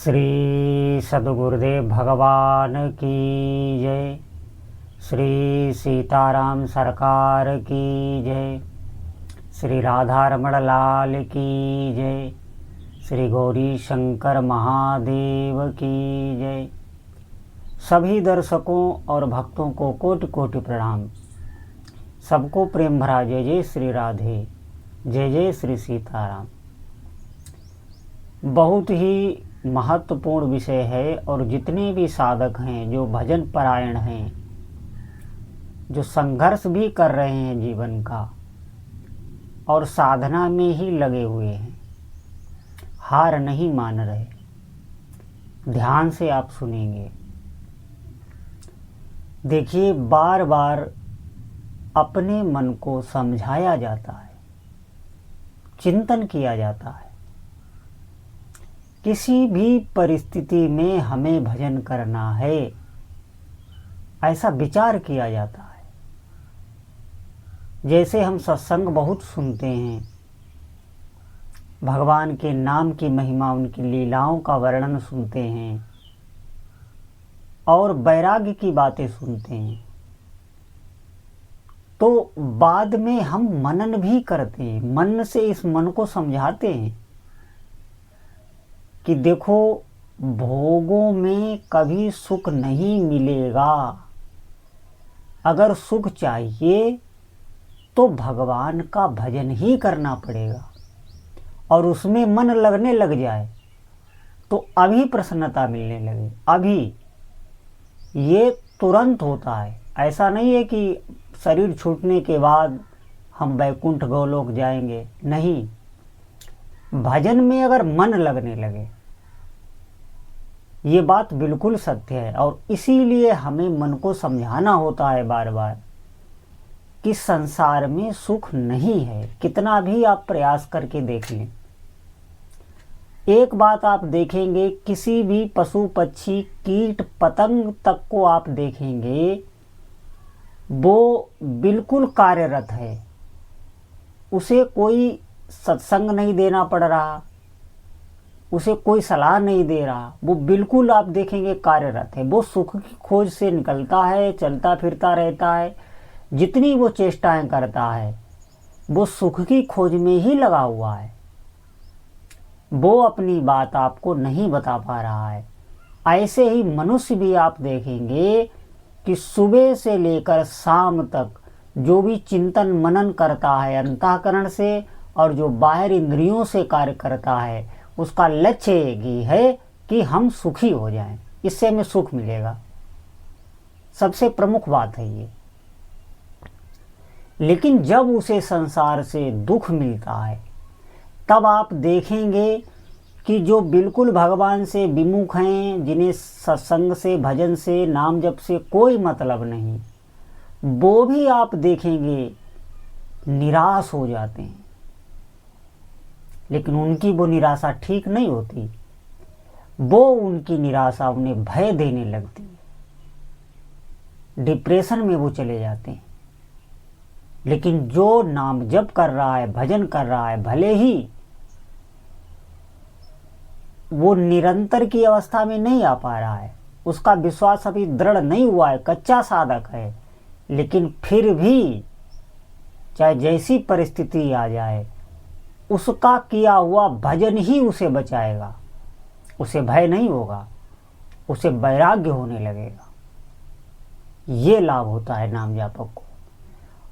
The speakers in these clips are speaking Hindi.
श्री सद्गुरुदेव भगवान की जय। श्री सीताराम सरकार की जय। श्री राधारमण लाल की जय। श्री गौरी शंकर महादेव की जय। सभी दर्शकों और भक्तों को कोटि कोटि प्रणाम। सबको प्रेम भरा जय जय श्री राधे, जय जय श्री सीताराम। बहुत ही महत्वपूर्ण विषय है और जितने भी साधक हैं, जो भजन परायण हैं, जो संघर्ष भी कर रहे हैं जीवन का और साधना में ही लगे हुए हैं, हार नहीं मान रहे, ध्यान से आप सुनेंगे। देखिए, बार बार अपने मन को समझाया जाता है, चिंतन किया जाता है। किसी भी परिस्थिति में हमें भजन करना है, ऐसा विचार किया जाता है। जैसे हम सत्संग बहुत सुनते हैं, भगवान के नाम की महिमा, उनकी लीलाओं का वर्णन सुनते हैं और वैराग्य की बातें सुनते हैं, तो बाद में हम मनन भी करते हैं, मन से इस मन को समझाते हैं कि देखो, भोगों में कभी सुख नहीं मिलेगा। अगर सुख चाहिए तो भगवान का भजन ही करना पड़ेगा और उसमें मन लगने लग जाए तो अभी प्रसन्नता मिलने लगे। अभी ये तुरंत होता है, ऐसा नहीं है कि शरीर छूटने के बाद हम वैकुंठ गोलोक जाएंगे, नहीं। भजन में अगर मन लगने लगे, ये बात बिल्कुल सत्य है। और इसीलिए हमें मन को समझाना होता है बार बार कि संसार में सुख नहीं है, कितना भी आप प्रयास करके देख लें। एक बात आप देखेंगे, किसी भी पशु पक्षी कीट पतंग तक को आप देखेंगे, वो बिल्कुल कार्यरत है, उसे कोई सत्संग नहीं देना पड़ रहा, उसे कोई सलाह नहीं दे रहा, वो बिल्कुल आप देखेंगे कार्यरत है। वो सुख की खोज से निकलता है, चलता फिरता रहता है, जितनी वो चेष्टाएं करता है वो सुख की खोज में ही लगा हुआ है। वो अपनी बात आपको नहीं बता पा रहा है। ऐसे ही मनुष्य भी आप देखेंगे कि सुबह से लेकर शाम तक जो भी चिंतन मनन करता है अंतःकरण से और जो बाहर इंद्रियों से कार्य करता है, उसका लक्ष्य एक ही है कि हम सुखी हो जाएं, इससे हमें सुख मिलेगा। सबसे प्रमुख बात है ये। लेकिन जब उसे संसार से दुख मिलता है, तब आप देखेंगे कि जो बिल्कुल भगवान से विमुख हैं, जिन्हें सत्संग से, भजन से, नाम जप से कोई मतलब नहीं, वो भी आप देखेंगे निराश हो जाते हैं। लेकिन उनकी वो निराशा ठीक नहीं होती, वो उनकी निराशा उन्हें भय देने लगती है, डिप्रेशन में वो चले जाते हैं। लेकिन जो नाम जप कर रहा है, भजन कर रहा है, भले ही वो निरंतर की अवस्था में नहीं आ पा रहा है, उसका विश्वास अभी दृढ़ नहीं हुआ है, कच्चा साधक है, लेकिन फिर भी चाहे जैसी परिस्थिति आ जाए, उसका किया हुआ भजन ही उसे बचाएगा। उसे भय नहीं होगा, उसे वैराग्य होने लगेगा। ये लाभ होता है नाम जापक को।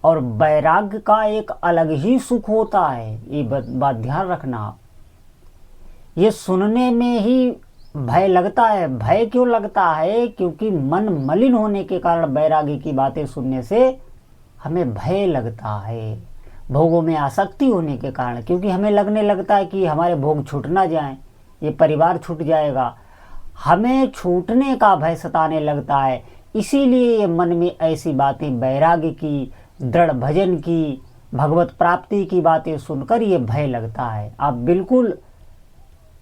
और वैराग्य का एक अलग ही सुख होता है, ये बात ध्यान रखना आप। ये सुनने में ही भय लगता है। भय क्यों लगता है? क्योंकि मन मलिन होने के कारण वैराग्य की बातें सुनने से हमें भय लगता है। भोगों में आसक्ति होने के कारण, क्योंकि हमें लगने लगता है कि हमारे भोग छूट ना जाएं, ये परिवार छूट जाएगा, हमें छूटने का भय सताने लगता है। इसीलिए ये मन में ऐसी बातें, वैराग्य की, दृढ़ भजन की, भगवत प्राप्ति की बातें सुनकर ये भय लगता है। आप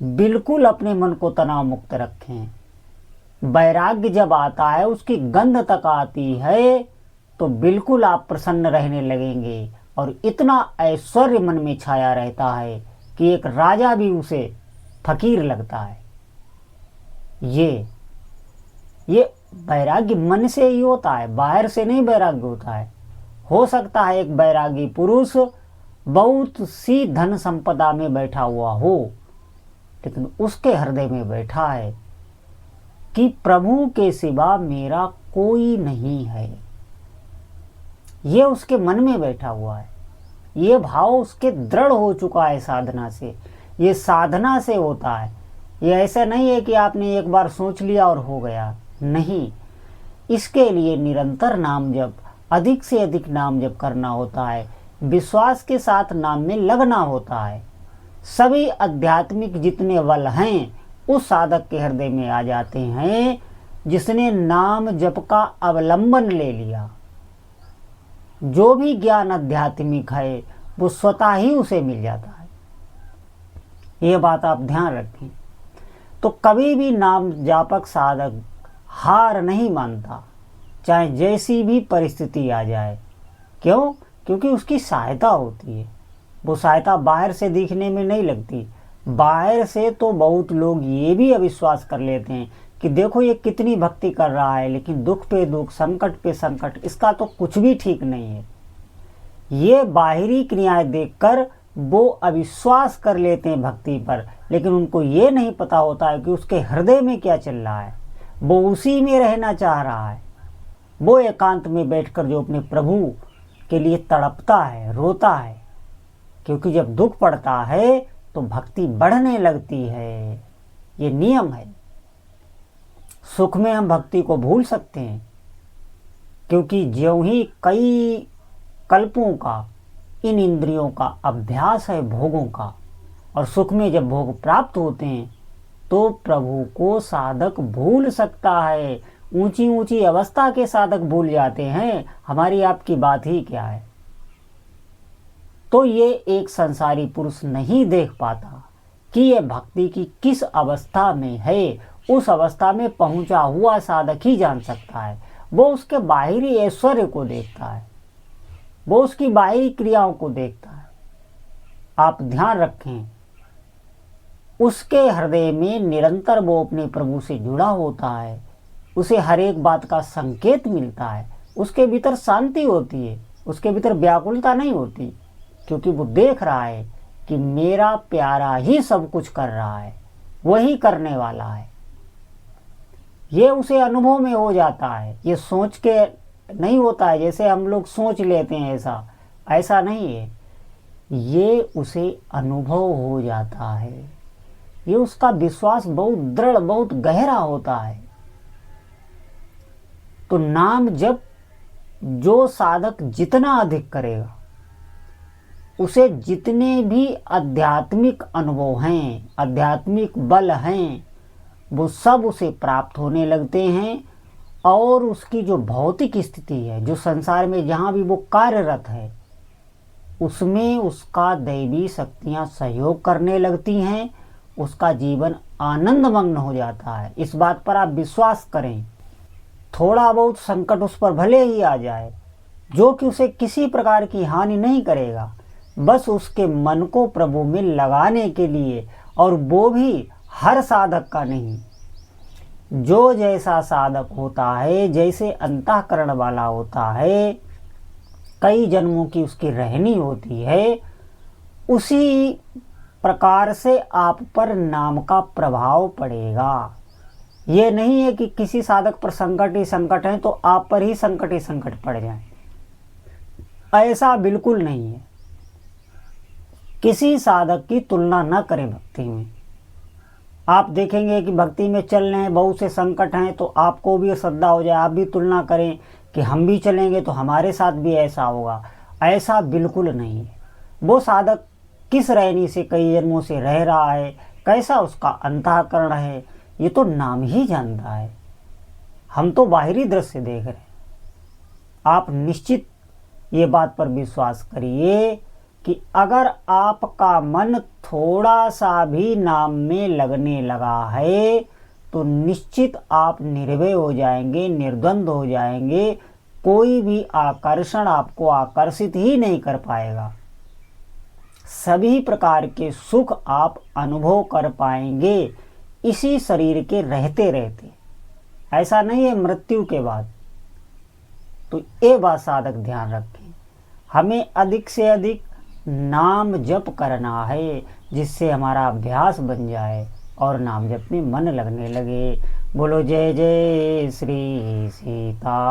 बिल्कुल अपने मन को तनाव मुक्त रखें। वैराग्य जब आता है, उसकी गंध तक आती है, तो बिल्कुल आप प्रसन्न रहने लगेंगे और इतना ऐश्वर्य मन में छाया रहता है कि एक राजा भी उसे फकीर लगता है। ये वैराग्य मन से ही होता है, बाहर से नहीं वैराग्य होता है। हो सकता है एक वैरागी पुरुष बहुत सी धन संपदा में बैठा हुआ हो, लेकिन उसके हृदय में बैठा है कि प्रभु के सिवा मेरा कोई नहीं है। ये उसके मन में बैठा हुआ है, ये भाव उसके दृढ़ हो चुका है साधना से। ये साधना से होता है, ये ऐसा नहीं है कि आपने एक बार सोच लिया और हो गया, नहीं। इसके लिए निरंतर नाम जप, अधिक से अधिक नाम जप करना होता है, विश्वास के साथ नाम में लगना होता है। सभी आध्यात्मिक जितने बल हैं उस साधक के हृदय में आ जाते हैं जिसने नाम जप का अवलंबन ले लिया। जो भी ज्ञान आध्यात्मिक है वो स्वतः ही उसे मिल जाता है। ये बात आप ध्यान रखें। तो कभी भी नाम जापक साधक हार नहीं मानता, चाहे जैसी भी परिस्थिति आ जाए। क्यों? क्योंकि उसकी सहायता होती है। वो सहायता बाहर से दिखने में नहीं लगती। बाहर से तो बहुत लोग ये भी अविश्वास कर लेते हैं कि देखो ये कितनी भक्ति कर रहा है, लेकिन दुख पे दुख, संकट पे संकट, इसका तो कुछ भी ठीक नहीं है। ये बाहरी क्रियाएं देखकर वो अविश्वास कर लेते हैं भक्ति पर, लेकिन उनको ये नहीं पता होता है कि उसके हृदय में क्या चल रहा है। वो उसी में रहना चाह रहा है। वो एकांत में बैठकर जो अपने प्रभु के लिए तड़पता है, रोता है, क्योंकि जब दुख पड़ता है तो भक्ति बढ़ने लगती है। ये नियम है। सुख में हम भक्ति को भूल सकते हैं, क्योंकि ज्यों ही कई कल्पों का इन इंद्रियों का अभ्यास है भोगों का, और सुख में जब भोग प्राप्त होते हैं तो प्रभु को साधक भूल सकता है। ऊंची ऊंची अवस्था के साधक भूल जाते हैं, हमारी आपकी बात ही क्या है। तो ये एक संसारी पुरुष नहीं देख पाता कि ये भक्ति की किस अवस्था में है। उस अवस्था में पहुंचा हुआ साधक ही जान सकता है। वो उसके बाहरी ऐश्वर्य को देखता है, वो उसकी बाहरी क्रियाओं को देखता है। आप ध्यान रखें, उसके हृदय में निरंतर वो अपने प्रभु से जुड़ा होता है। उसे हर एक बात का संकेत मिलता है। उसके भीतर शांति होती है, उसके भीतर व्याकुलता नहीं होती, क्योंकि वो देख रहा है कि मेरा प्यारा ही सब कुछ कर रहा है, वही करने वाला है। ये उसे अनुभव में हो जाता है। ये सोच के नहीं होता है जैसे हम लोग सोच लेते हैं, ऐसा नहीं है। ये उसे अनुभव हो जाता है। ये उसका विश्वास बहुत दृढ़, बहुत गहरा होता है। तो नाम जब जो साधक जितना अधिक करेगा, उसे जितने भी आध्यात्मिक अनुभव हैं, आध्यात्मिक बल हैं, वो सब उसे प्राप्त होने लगते हैं। और उसकी जो भौतिक स्थिति है, जो संसार में जहाँ भी वो कार्यरत है, उसमें उसका दैवी शक्तियाँ सहयोग करने लगती हैं। उसका जीवन आनंदमग्न हो जाता है। इस बात पर आप विश्वास करें। थोड़ा बहुत संकट उस पर भले ही आ जाए, जो कि उसे किसी प्रकार की हानि नहीं करेगा, बस उसके मन को प्रभु में लगाने के लिए। और वो भी हर साधक का नहीं। जो जैसा साधक होता है, जैसे अंतःकरण वाला होता है, कई जन्मों की उसकी रहनी होती है, उसी प्रकार से आप पर नाम का प्रभाव पड़ेगा। ये नहीं है कि किसी साधक पर संकट ही संकट है तो आप पर ही संकट पड़ जाए, ऐसा बिल्कुल नहीं है। किसी साधक की तुलना न करें भक्ति में। आप देखेंगे कि भक्ति में चल रहे हैं, बहुत से संकट हैं, तो आपको भी श्रद्धा हो जाए, आप भी तुलना करें कि हम भी चलेंगे तो हमारे साथ भी ऐसा होगा। ऐसा बिल्कुल नहीं है। वो साधक किस रहनी से कई जन्मों से रह रहा है, कैसा उसका अंतःकरण है, ये तो नाम ही जानता है। हम तो बाहरी दृश्य देख रहे हैं। आप निश्चित ये बात पर विश्वास करिए कि अगर आपका मन थोड़ा सा भी नाम में लगने लगा है तो निश्चित आप निर्भय हो जाएंगे, निर्द्वंद हो जाएंगे। कोई भी आकर्षण आपको आकर्षित ही नहीं कर पाएगा। सभी प्रकार के सुख आप अनुभव कर पाएंगे। इसी शरीर के रहते रहते, ऐसा नहीं है मृत्यु के बाद। तो ये बात साधक ध्यान रखें, हमें अधिक से अधिक नाम जप करना है, जिससे हमारा अभ्यास बन जाए और नाम जप में मन लगने लगे। बोलो जय जय श्री सीताराम।